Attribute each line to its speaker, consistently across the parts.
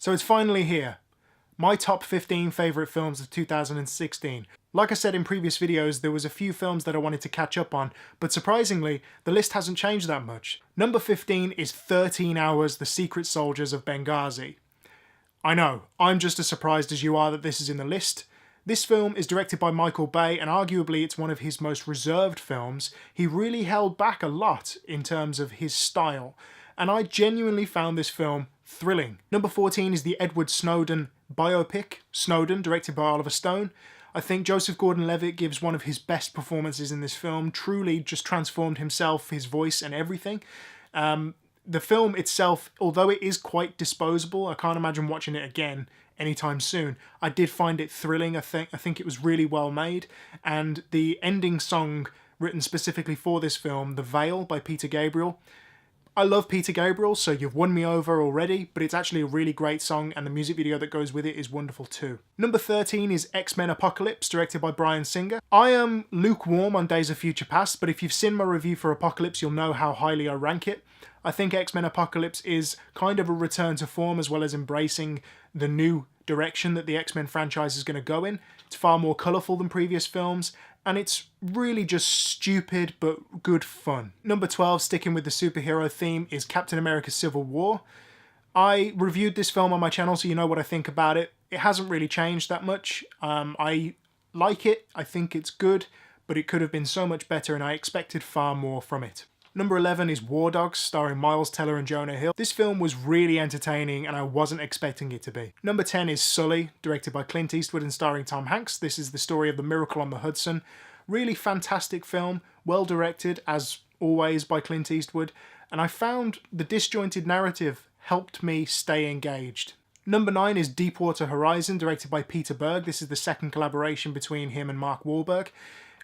Speaker 1: So it's finally here. My top 15 favourite films of 2016. Like I said in previous videos, there was a few films that I wanted to catch up on, but surprisingly, the list hasn't changed that much. Number 15 is 13 Hours, The Secret Soldiers of Benghazi. I know, I'm just as surprised as you are that this is in the list. This film is directed by Michael Bay, and arguably it's one of his most reserved films. He really held back a lot in terms of his style, and I genuinely found this film thrilling. Number 14 is the Edward Snowden biopic, Snowden, directed by Oliver Stone. I think Joseph Gordon-Levitt gives one of his best performances in this film, truly just transformed himself, his voice and everything. The film itself, although it is quite disposable, I can't imagine watching it again anytime soon. I did find it thrilling. I think it was really well made, and the ending song written specifically for this film, The Veil by Peter Gabriel. I love Peter Gabriel, so you've won me over already, but it's actually a really great song, and the music video that goes with it is wonderful too. Number 13 is X-Men Apocalypse, directed by Bryan Singer. I am lukewarm on Days of Future Past, but if you've seen my review for Apocalypse, you'll know how highly I rank it. I think X-Men Apocalypse is kind of a return to form, as well as embracing the new direction that the X-Men franchise is going to go in. It's far more colourful than previous films, and it's really just stupid but good fun. Number 12, sticking with the superhero theme, is Captain America Civil War. I reviewed this film on my channel, so you know what I think about it. It hasn't really changed that much. I like it, I think it's good, but it could have been so much better, and I expected far more from it. Number 11 is War Dogs, starring Miles Teller and Jonah Hill. This film was really entertaining, and I wasn't expecting it to be. Number 10 is Sully, directed by Clint Eastwood and starring Tom Hanks. This is the story of the miracle on the Hudson. Really fantastic film, well directed, as always, by Clint Eastwood, and I found the disjointed narrative helped me stay engaged. Number 9 is Deepwater Horizon, directed by Peter Berg. This is the second collaboration between him and Mark Wahlberg,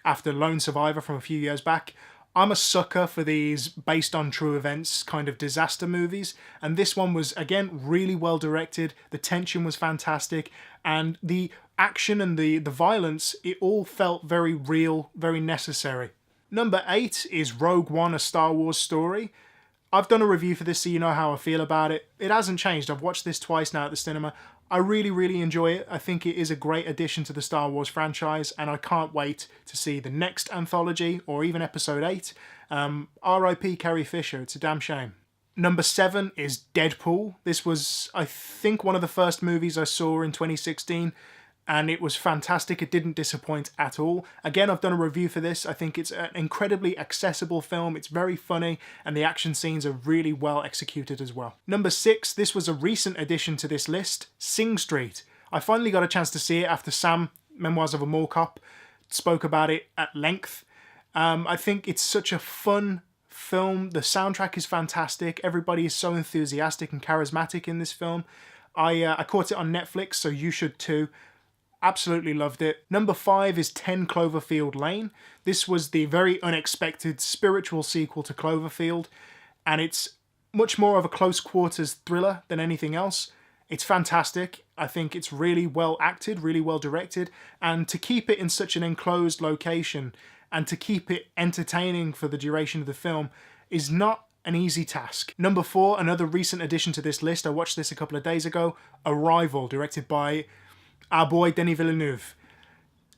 Speaker 1: after Lone Survivor from a few years back. I'm a sucker for these based on true events kind of disaster movies, and this one was, again, really well directed. The tension was fantastic, and the action and the violence, it all felt very real, very necessary. Number 8 is Rogue One, A Star Wars Story. I've done a review for this, so you know how I feel about it. It hasn't changed. I've watched this twice now at the cinema. I really, really enjoy it. I think it is a great addition to the Star Wars franchise, and I can't wait to see the next anthology, or even episode 8. R.I.P. Carrie Fisher, it's a damn shame. Number 7 is Deadpool. This was, I think, one of the first movies I saw in 2016, and it was fantastic. It didn't disappoint at all. Again, I've done a review for this. I think it's an incredibly accessible film. It's very funny, and the action scenes are really well executed as well. Number 6, this was a recent addition to this list, Sing Street. I finally got a chance to see it after Sam, Memoirs of a Mall Cop, spoke about it at length. I think it's such a fun film. The soundtrack is fantastic. Everybody is so enthusiastic and charismatic in this film. I caught it on Netflix, so you should too. Absolutely loved it. Number 5 is 10 Cloverfield Lane. This was the very unexpected spiritual sequel to Cloverfield, and it's much more of a close quarters thriller than anything else. It's fantastic. I think it's really well acted, really well directed, and to keep it in such an enclosed location and to keep it entertaining for the duration of the film is not an easy task. Number 4, another recent addition to this list. I watched this a couple of days ago. Arrival, directed by our boy Denis Villeneuve.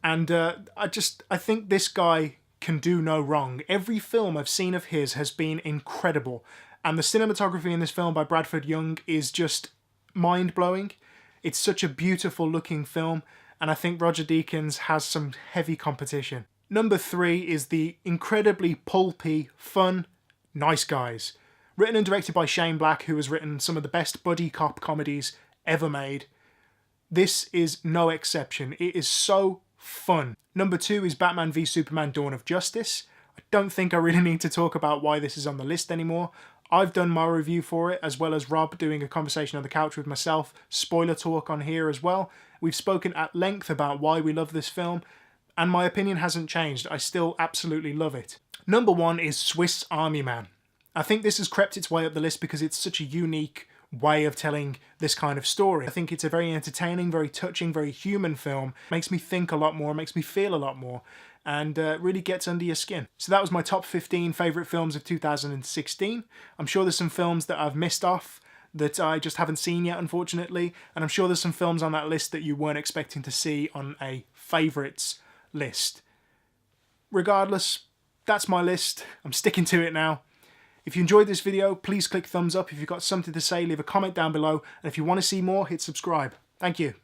Speaker 1: And I think this guy can do no wrong. Every film I've seen of his has been incredible. And the cinematography in this film by Bradford Young is just mind-blowing. It's such a beautiful looking film, and I think Roger Deakins has some heavy competition. Number 3 is the incredibly pulpy, fun Nice Guys. Written and directed by Shane Black, who has written some of the best buddy cop comedies ever made. This is no exception. It is so fun. Number 2 is Batman v Superman Dawn of Justice. I don't think I really need to talk about why this is on the list anymore. I've done my review for it, as well as Rob doing a conversation on the couch with myself. Spoiler talk on here as well. We've spoken at length about why we love this film, and my opinion hasn't changed. I still absolutely love it. Number 1 is Swiss Army Man. I think this has crept its way up the list because it's such a unique way of telling this kind of story. I think it's a very entertaining, very touching, very human film. Makes me think a lot more, makes me feel a lot more, and really gets under your skin. So that was my top 15 favourite films of 2016. I'm sure there's some films that I've missed off that I just haven't seen yet, unfortunately, and I'm sure there's some films on that list that you weren't expecting to see on a favourites list. Regardless, that's my list. I'm sticking to it now. If you enjoyed this video, please click thumbs up. If you've got something to say, leave a comment down below, and if you want to see more, hit subscribe. Thank you.